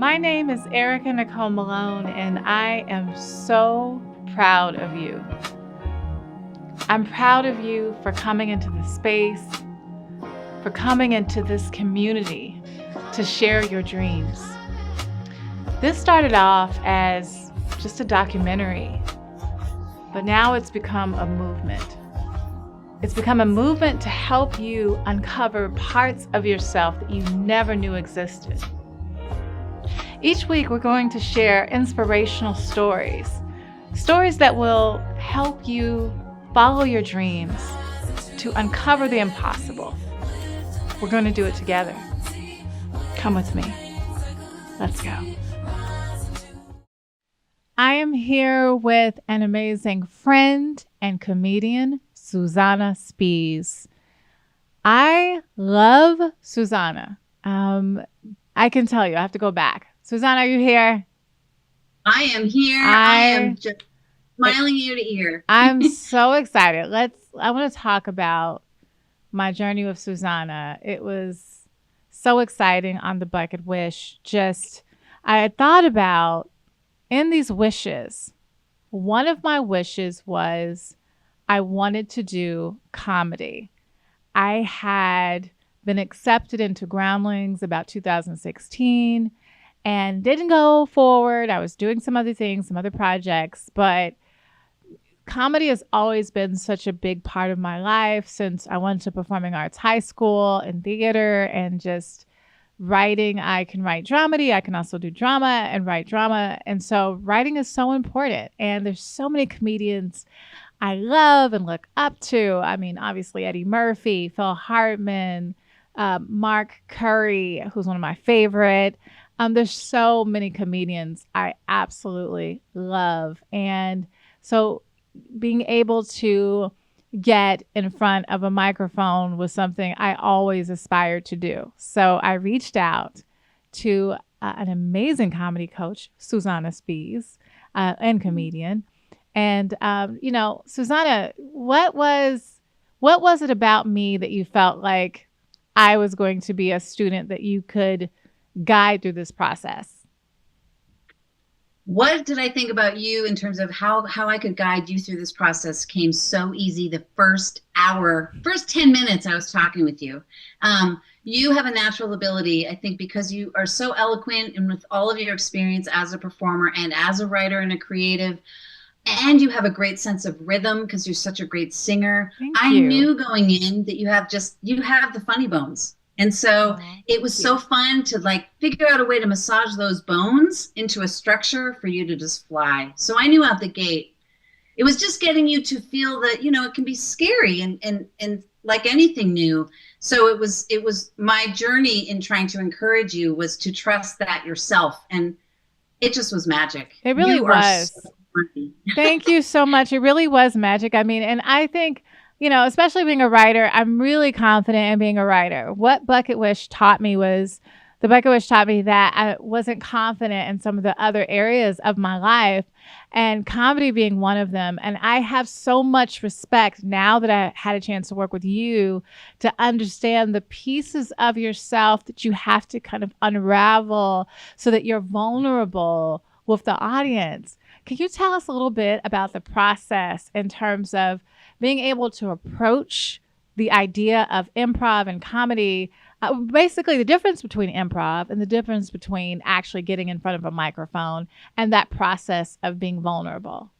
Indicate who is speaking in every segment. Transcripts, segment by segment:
Speaker 1: My name is Ericka Nicole Malone, and I am so proud of you. I'm proud of you for coming into this space, for coming into this community to share your dreams. This started off as just a documentary, but now it's become a movement. It's become a movement to help you uncover parts of yourself that you never knew existed. Each week, we're going to share inspirational stories that will help you follow your dreams, to uncover the impossible. We're going to do it together. Come with me. Let's go. I am here with an amazing friend and comedian, Susanna Spies. I love Susanna. I can tell you, I have to go back. Susanna, are you here?
Speaker 2: I am here. I am just smiling ear to ear.
Speaker 1: I'm so excited. I want to talk about my journey with Susanna. It was so exciting on the Bucketwish. I had thought about in these wishes, one of my wishes was I wanted to do comedy. I had been accepted into Groundlings about 2016 and didn't go forward. I was doing some other things, some other projects, but comedy has always been such a big part of my life since I went to performing arts high school and theater and just writing. I can write dramedy. I can also do drama and write drama. And so writing is so important. And there's so many comedians I love and look up to. I mean, obviously Eddie Murphy, Phil Hartman, Mark Curry, who's one of my favorite. There's so many comedians I absolutely love. And so being able to get in front of a microphone was something I always aspired to do. So I reached out to an amazing comedy coach, Susana Spies, and comedian. And, Susanna, what was it about me that you felt like I was going to be a student that you could guide through this process?
Speaker 2: What did I think about you in terms of how I could guide you through this process came so easy. The first 10 minutes I was talking with you. You have a natural ability, I think, because you are so eloquent and with all of your experience as a performer and as a writer and a creative, and you have a great sense of rhythm because you're such a great singer. I knew going in that you have the funny bones. And so it was so fun to figure out a way to massage those bones into a structure for you to just fly. So I knew out the gate, it was just getting you to feel that, it can be scary and like anything new. So it was my journey in trying to encourage you was to trust that yourself. And it just was magic.
Speaker 1: It really was. Thank you so much. It really was magic. I mean, and I think, especially being a writer, I'm really confident in being a writer. What Bucketwish taught me that I wasn't confident in some of the other areas of my life, and comedy being one of them. And I have so much respect now that I had a chance to work with you to understand the pieces of yourself that you have to kind of unravel so that you're vulnerable with the audience. Can you tell us a little bit about the process in terms of being able to approach the idea of improv and comedy, basically the difference between improv and the difference between actually getting in front of a microphone and that process of being vulnerable?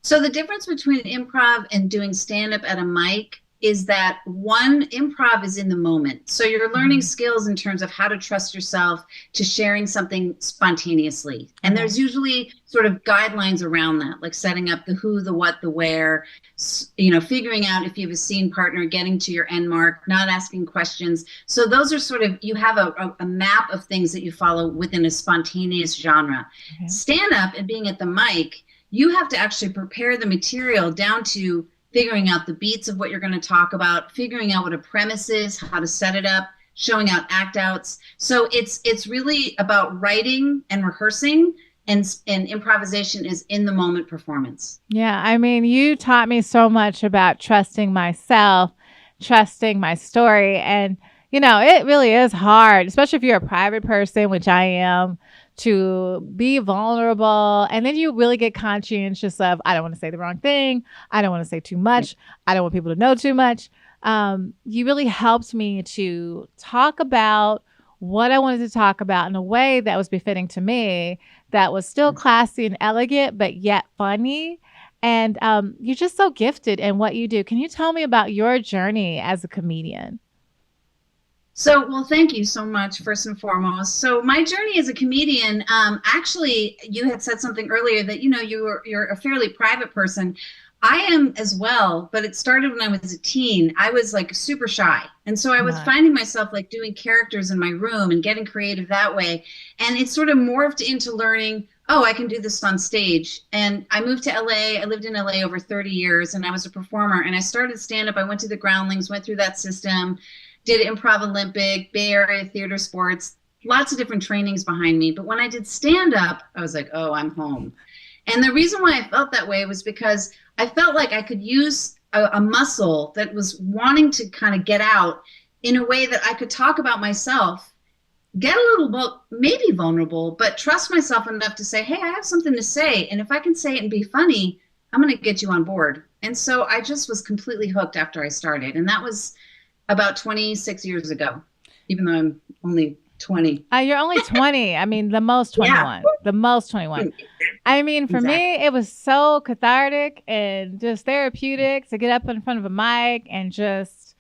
Speaker 2: So the difference between improv and doing stand-up at a mic is that improv is in the moment. So you're learning skills in terms of how to trust yourself to sharing something spontaneously. And there's usually sort of guidelines around that, like setting up the who, the what, the where, figuring out if you have a scene partner, getting to your end mark, not asking questions. So those are sort of, you have a map of things that you follow within a spontaneous genre. Okay. Stand-up and being at the mic, you have to actually prepare the material down to figuring out the beats of what you're going to talk about, figuring out what a premise is, how to set it up, showing out act outs. So it's really about writing and rehearsing, and improvisation is in the moment performance.
Speaker 1: Yeah, I mean, you taught me so much about trusting myself, trusting my story. And, it really is hard, especially if you're a private person, which I am, to be vulnerable. And then you really get conscientious of, I don't want to say the wrong thing. I don't want to say too much. I don't want people to know too much. You really helped me to talk about what I wanted to talk about in a way that was befitting to me, that was still classy and elegant, but yet funny. And you're just so gifted in what you do. Can you tell me about your journey as a comedian?
Speaker 2: So, well, thank you so much, first and foremost. So, my journey as a comedian, actually, you had said something earlier that you're a fairly private person. I am as well, but it started when I was a teen. I was like super shy, and so I was finding myself like doing characters in my room and getting creative that way. And it sort of morphed into learning, oh, I can do this on stage. And I moved to LA. I lived in LA over 30 years, and I was a performer. And I started stand up. I went to the Groundlings, went through that system. Did Improv Olympic, Bay Area Theater Sports, lots of different trainings behind me. But when I did stand up, I was like, oh, I'm home. And the reason why I felt that way was because I felt like I could use a muscle that was wanting to kind of get out in a way that I could talk about myself, get a little maybe vulnerable, but trust myself enough to say, hey, I have something to say. And if I can say it and be funny, I'm going to get you on board. And so I just was completely hooked after I started. And that was about 26 years ago, even though I'm only 20.
Speaker 1: You're only 20. I mean, the most 21. Yeah. The most 21. I mean, for me, it was so cathartic and just therapeutic to get up in front of a mic and just,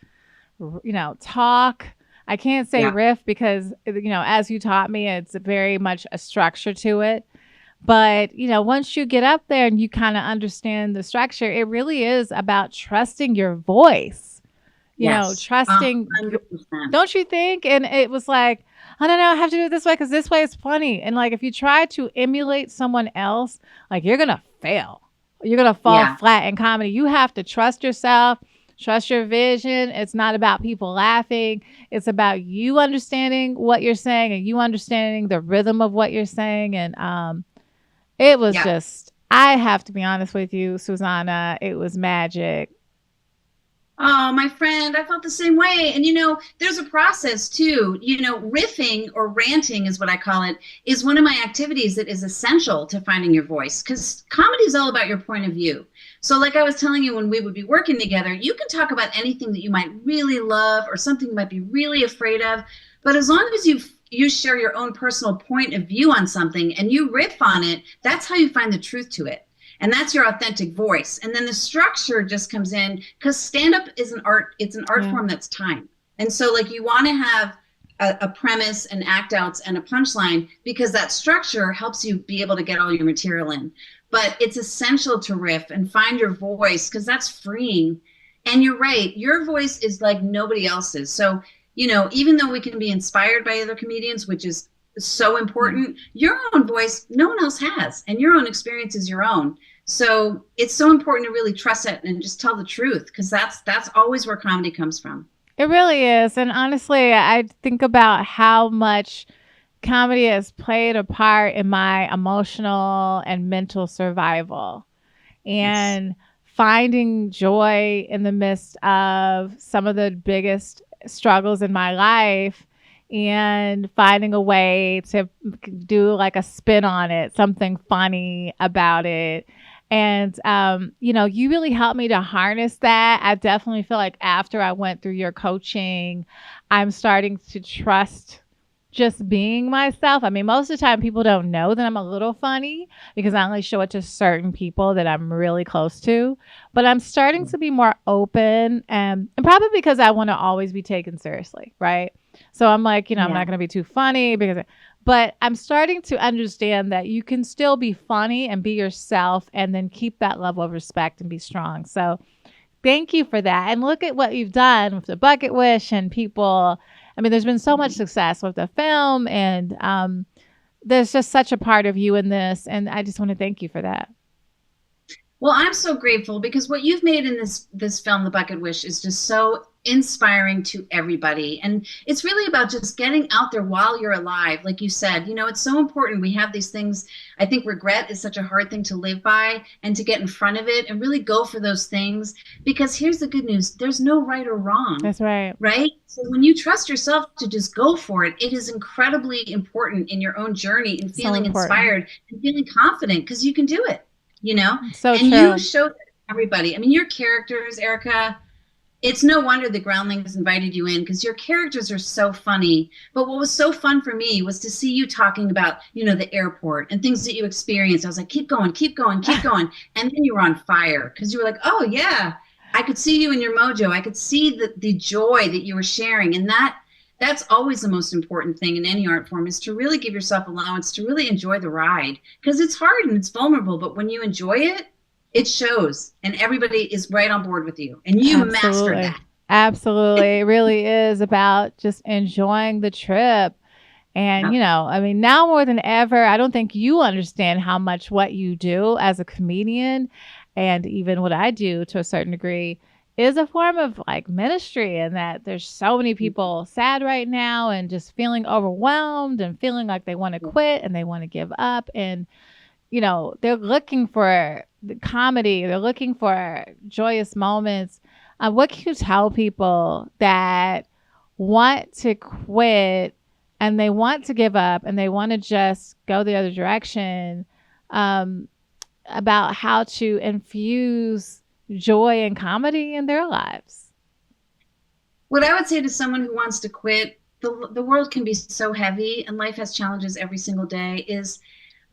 Speaker 1: talk. I can't say riff because, as you taught me, it's very much a structure to it. But, once you get up there and you kind of understand the structure, it really is about trusting your voice. Trusting, 100%. Don't you think? And it was like, I don't know, I have to do it this way because this way is funny. And like, if you try to emulate someone else, like you're going to fail. You're going to fall flat in comedy. You have to trust yourself, trust your vision. It's not about people laughing. It's about you understanding what you're saying and you understanding the rhythm of what you're saying. And it was just, I have to be honest with you, Susanna, it was magic.
Speaker 2: Oh, my friend, I felt the same way. And, there's a process too. Riffing or ranting is what I call it, is one of my activities that is essential to finding your voice, because comedy is all about your point of view. So like I was telling you, when we would be working together, you can talk about anything that you might really love or something you might be really afraid of. But as long as you share your own personal point of view on something and you riff on it, that's how you find the truth to it. And that's your authentic voice. And then the structure just comes in, because stand-up is an art. It's an art form that's timed. And so like you want to have a premise and act outs and a punchline, because that structure helps you be able to get all your material in. But it's essential to riff and find your voice, because that's freeing. And you're right. Your voice is like nobody else's. So, even though we can be inspired by other comedians, which is so important, your own voice, no one else has. And your own experience is your own. So it's so important to really trust it and just tell the truth, because that's always where comedy comes from.
Speaker 1: It really is. And honestly, I think about how much comedy has played a part in my emotional and mental survival, and finding joy in the midst of some of the biggest struggles in my life, and finding a way to do like a spin on it, something funny about it. And, you really helped me to harness that. I definitely feel like after I went through your coaching, I'm starting to trust just being myself. I mean, most of the time people don't know that I'm a little funny because I only show it to certain people that I'm really close to. But I'm starting to be more open, and probably because I want to always be taken seriously, right? So I'm like, I'm not going to be too funny but I'm starting to understand that you can still be funny and be yourself and then keep that level of respect and be strong. So thank you for that. And look at what you've done with the Bucketwish and people. I mean, there's been so much success with the film, and there's just such a part of you in this. And I just want to thank you for that.
Speaker 2: Well, I'm so grateful because what you've made in this film, The Bucketwish, is just so inspiring to everybody. And it's really about just getting out there while you're alive. Like you said, it's so important. We have these things. I think regret is such a hard thing to live by, and to get in front of it and really go for those things. Because here's the good news. There's no right or wrong.
Speaker 1: That's right.
Speaker 2: Right? So when you trust yourself to just go for it, it is incredibly important in your own journey and feeling inspired and feeling confident because you can do it.
Speaker 1: So
Speaker 2: and
Speaker 1: true.
Speaker 2: You show that to everybody. I mean, your characters, Ericka, it's no wonder the Groundlings invited you in because your characters are so funny. But what was so fun for me was to see you talking about, the airport and things that you experienced. I was like, keep going, keep going, keep going. And then you were on fire because you were like, oh, yeah, I could see you in your mojo. I could see the joy that you were sharing. And that's always the most important thing in any art form, is to really give yourself allowance to really enjoy the ride, because it's hard and it's vulnerable. But when you enjoy it, it shows, and everybody is right on board with you, and you mastered that.
Speaker 1: Absolutely. It really is about just enjoying the trip. And, now more than ever, I don't think you understand how much what you do as a comedian, and even what I do to a certain degree, is a form of like ministry, and that there's so many people sad right now and just feeling overwhelmed and feeling like they want to quit and they want to give up. And, they're looking for the comedy. They're looking for joyous moments. What can you tell people that want to quit and they want to give up and they want to just go the other direction, about how to infuse joy and comedy in their lives?
Speaker 2: What I would say to someone who wants to quit, the world can be so heavy and life has challenges every single day, is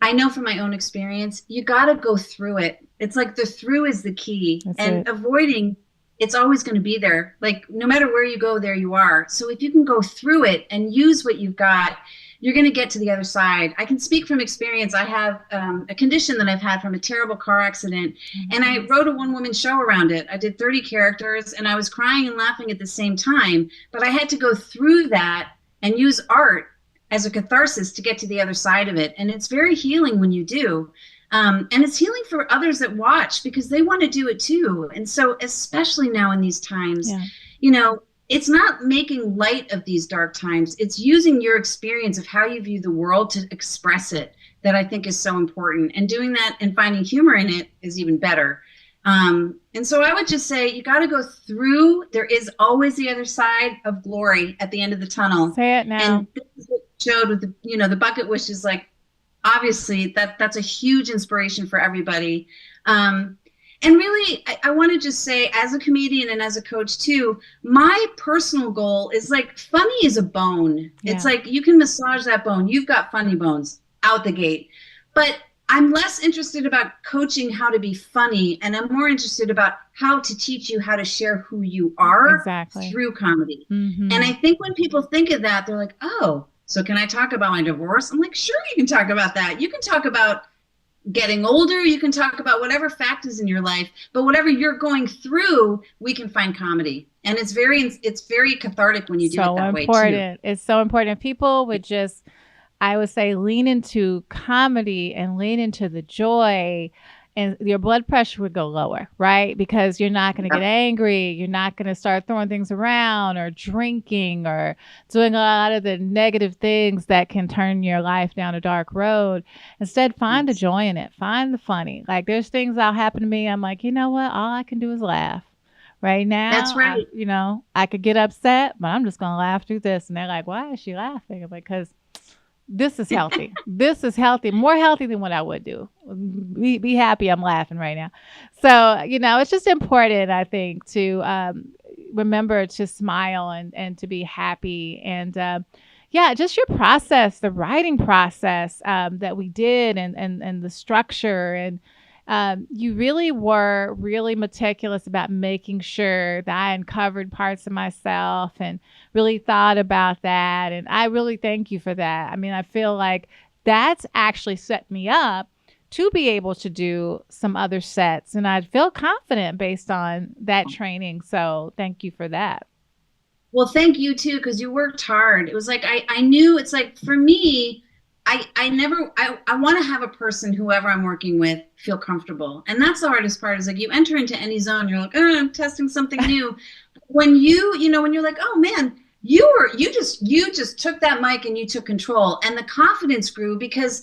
Speaker 2: I know from my own experience, you got to go through it. It's like the through is the key. Avoiding, it's always going to be there. Like no matter where you go, there you are. So if you can go through it and use what you've got, you're going to get to the other side. I can speak from experience. I have a condition that I've had from a terrible car accident, and I wrote a one-woman show around it. I did 30 characters, and I was crying and laughing at the same time, but I had to go through that and use art as a catharsis to get to the other side of it. And it's very healing when you do. And it's healing for others that watch, because they want to do it too. And so especially now in these times, it's not making light of these dark times. It's using your experience of how you view the world to express it that I think is so important. And doing that and finding humor in it is even better. And so I would just say you got to go through. There is always the other side of glory at the end of the tunnel.
Speaker 1: Say it now.
Speaker 2: And this is what you showed with the Bucketwish is like, obviously that's a huge inspiration for everybody. And really, I want to just say, as a comedian and as a coach too, my personal goal is like, funny is a bone. Yeah. It's like you can massage that bone. You've got funny bones out the gate. But I'm less interested about coaching how to be funny, and I'm more interested about how to teach you how to share who you are through comedy. Mm-hmm. And I think when people think of that, they're like, oh, so can I talk about my divorce? I'm like, sure, you can talk about that. You can talk about getting older. You can talk about whatever fact is in your life, but whatever you're going through, we can find comedy. And it's very cathartic when you do it that way too.
Speaker 1: It's so important. People would just, I would say, lean into comedy and lean into the joy, and your blood pressure would go lower, right? Because you're not going to get angry. You're not going to start throwing things around or drinking or doing a lot of the negative things that can turn your life down a dark road. Instead, find the joy in it. Find the funny. Like there's things that'll happen to me. I'm like, you know what? All I can do is laugh. Right now,
Speaker 2: that's right.
Speaker 1: I could get upset, but I'm just going to laugh through this. And they're like, why is she laughing? I'm like, because this is healthy. This is healthy, more healthy than what I would do. Be happy I'm laughing right now. So, it's just important, I think, to remember to smile and to be happy. And just your process, the writing process that we did and the structure. And you really were really meticulous about making sure that I uncovered parts of myself and really thought about that. And I really thank you for that. I mean, I feel like that's actually set me up to be able to do some other sets. And I feel confident based on that training. So thank you for that.
Speaker 2: Well, thank you too, because you worked hard. It was like, I knew, it's like for me, I want to have a person, whoever I'm working with, feel comfortable. And that's the hardest part, is like you enter into any zone, you're like, oh, I'm testing something new. When when you're like, oh man, you just took that mic and you took control, and the confidence grew because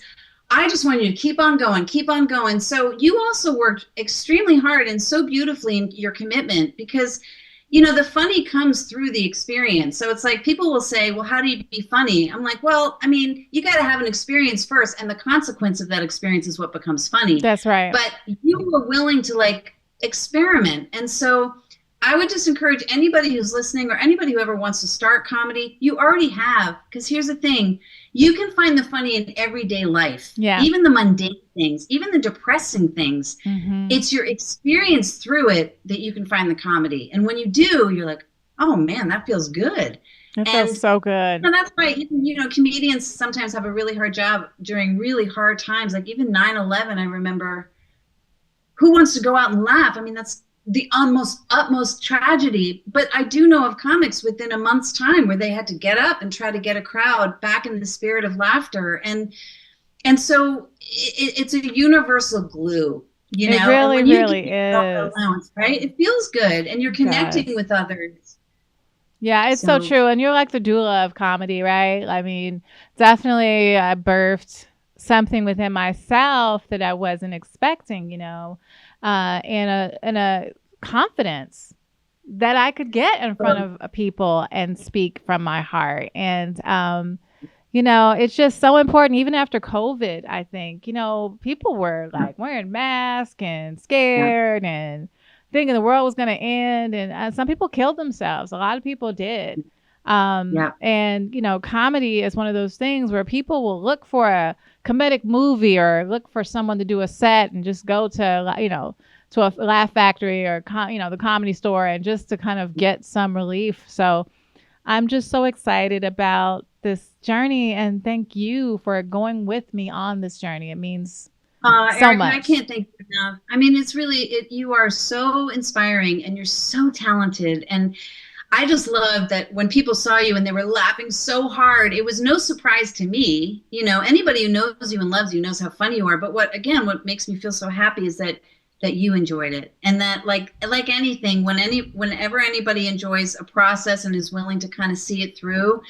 Speaker 2: I just wanted you to keep on going, keep on going. So you also worked extremely hard and so beautifully in your commitment, because the funny comes through the experience. So it's like people will say, well, how do you be funny? I'm like, well, I mean, you got to have an experience first, and the consequence of that experience is what becomes funny.
Speaker 1: That's right.
Speaker 2: But you were willing to like experiment. And so I would just encourage anybody who's listening, or anybody who ever wants to start comedy, you already have, because here's the thing, you can find the funny in everyday life.
Speaker 1: Yeah.
Speaker 2: Even the mundane things, even the depressing things.
Speaker 1: Mm-hmm.
Speaker 2: It's your experience through it that you can find the comedy. And when you do, you're like, oh man, that feels good.
Speaker 1: It feels so good.
Speaker 2: And that's why, comedians sometimes have a really hard job during really hard times. Like even 9/11, I remember, who wants to go out and laugh? I mean, that's the utmost tragedy. But I do know of comics within a month's time where they had to get up and try to get a crowd back in the spirit of laughter. And so it's a universal glue,
Speaker 1: It really, really is.
Speaker 2: Right? It feels good, and you're connecting with others.
Speaker 1: Yeah, it's so true. And you're like the doula of comedy, right? I mean, definitely I birthed something within myself that I wasn't expecting, and a confidence that I could get in front of people and speak from my heart. And, it's just so important. Even after COVID, I think, people were like wearing masks and scared and thinking the world was going to end. And some people killed themselves. A lot of people did. And, comedy is one of those things where people will look for a comedic movie or look for someone to do a set and just go to, to a Laugh Factory or, the Comedy Store, and just to kind of get some relief. So I'm just so excited about this journey, and thank you for going with me on this journey. It means so
Speaker 2: Ericka,
Speaker 1: much.
Speaker 2: I can't thank you enough. I mean, it's really, you are so inspiring, and you're so talented. And I just love that when people saw you and they were laughing so hard, it was no surprise to me. Anybody who knows you and loves you knows how funny you are. But what makes me feel so happy is that you enjoyed it. And that like anything, whenever anybody enjoys a process and is willing to kind of see it through,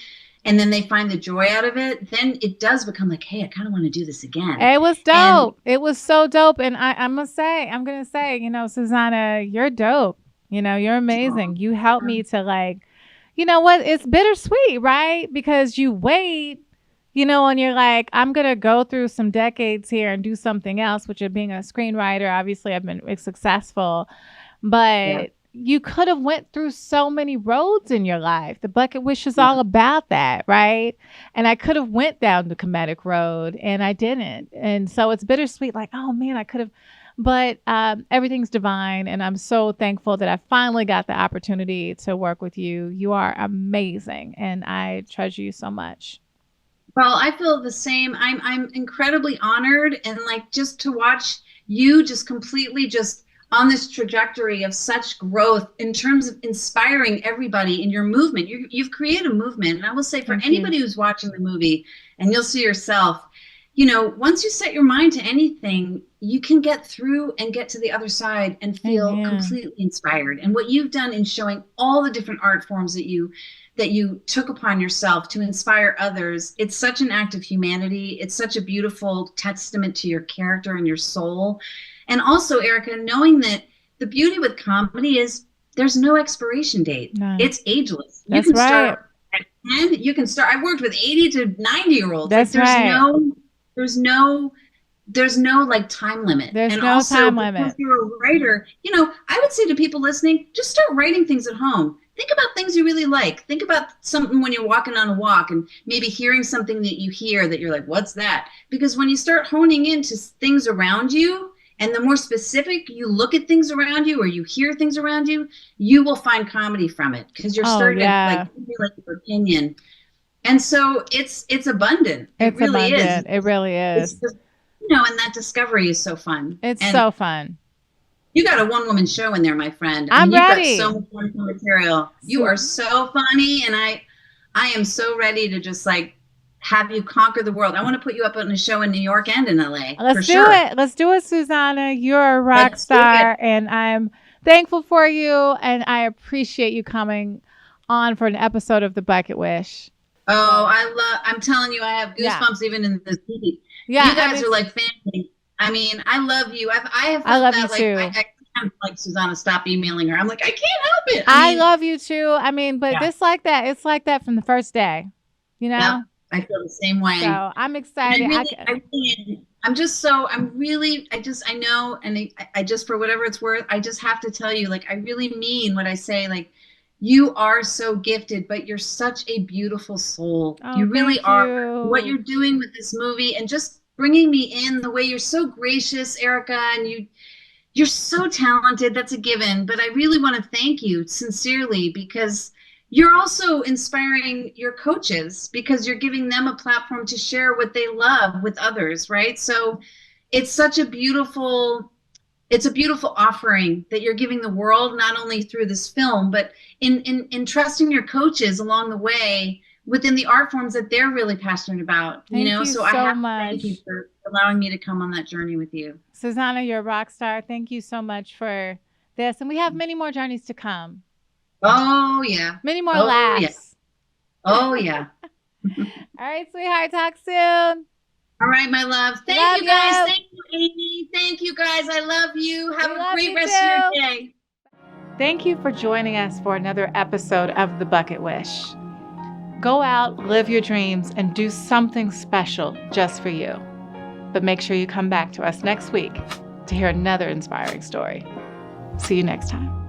Speaker 2: and then they find the joy out of it, then it does become like, hey, I kind of want to do this again.
Speaker 1: It was dope. It was so dope. And I'm going to say, Susanna, you're dope. You're amazing. You helped me to it's bittersweet, right? Because you wait, and you're like, I'm going to go through some decades here and do something else, which is being a screenwriter. Obviously, I've been successful, but you could have went through so many roads in your life. The Bucketwish is all about that, right? And I could have went down the comedic road, and I didn't. And so it's bittersweet, like, oh man, I could have. But everything's divine, and I'm so thankful that I finally got the opportunity to work with you. You are amazing, and I treasure you so much.
Speaker 2: Well, I feel the same. I'm incredibly honored, and just to watch you just completely just on this trajectory of such growth in terms of inspiring everybody in your movement. You've created a movement, and I will say for anybody who's watching the movie, and you'll see yourself, once you set your mind to anything, you can get through and get to the other side and feel completely inspired. And what you've done in showing all the different art forms that you took upon yourself to inspire others, it's such an act of humanity. It's such a beautiful testament to your character and your soul. And also, Ericka, knowing that the beauty with comedy is there's no expiration date.
Speaker 1: Nice.
Speaker 2: It's ageless.
Speaker 1: That's
Speaker 2: you can
Speaker 1: right.
Speaker 2: start at 10. You can start. I worked with 80 to 90-year-olds.
Speaker 1: That's right.
Speaker 2: There's no time limit.
Speaker 1: There's
Speaker 2: and
Speaker 1: no
Speaker 2: also,
Speaker 1: time limit.
Speaker 2: If you're a writer, I would say to people listening, just start writing things at home. Think about things you really like. Think about something when you're walking on a walk and maybe hearing something that you hear that you're like, what's that? Because when you start honing into things around you, and the more specific you look at things around you or you hear things around you, you will find comedy from it, because you're starting to like your opinion. And so it's abundant. It really is.
Speaker 1: It really is.
Speaker 2: It's just, and that discovery is so fun.
Speaker 1: It's so fun.
Speaker 2: You got a one-woman show in there, my friend.
Speaker 1: I'm ready.
Speaker 2: You've got so much wonderful material. You are so funny, and I am so ready to just have you conquer the world. I want to put you up on a show in New York and in LA.
Speaker 1: Let's do it. Let's do it, Susanna. You're a rock star, and I'm thankful for you, and I appreciate you coming on for an episode of the Bucketwish.
Speaker 2: Oh, I'm telling you, I have goosebumps even in the seat. Yeah, you guys are like family. I mean, I love you. I love you too. I can't, like, Susanna, stop emailing her. I'm like, I can't help it.
Speaker 1: I love you too. I mean, but it's like that. It's like that from the first day, you know?
Speaker 2: Yeah, I feel the same way.
Speaker 1: So I'm excited.
Speaker 2: I know. And I just, for whatever it's worth, I just have to tell you, like, I really mean what I say. Like, you are so gifted, but you're such a beautiful soul.
Speaker 1: Oh,
Speaker 2: you really are. What you're doing with this movie and just bringing me in, the way you're so gracious, Ericka, and you're so talented. That's a given. But I really want to thank you sincerely, because you're also inspiring your coaches, because you're giving them a platform to share what they love with others, right? So it's such a beautiful offering that you're giving the world, not only through this film, but in trusting your coaches along the way within the art forms that they're really passionate about.
Speaker 1: Thank you
Speaker 2: so I have to thank you for allowing me to come on that journey with you.
Speaker 1: Susanna, you're a rock star. Thank you so much for this. And we have many more journeys to come.
Speaker 2: Oh, yeah.
Speaker 1: Many more laughs.
Speaker 2: Yeah. Oh, yeah.
Speaker 1: All right, sweetheart. Talk soon.
Speaker 2: All right, my love. Thank you, guys. Thank you, Amy. Thank you, guys. I love you. Have a great rest of your day.
Speaker 1: Thank you for joining us for another episode of The Bucketwish. Go out, live your dreams, and do something special just for you. But make sure you come back to us next week to hear another inspiring story. See you next time.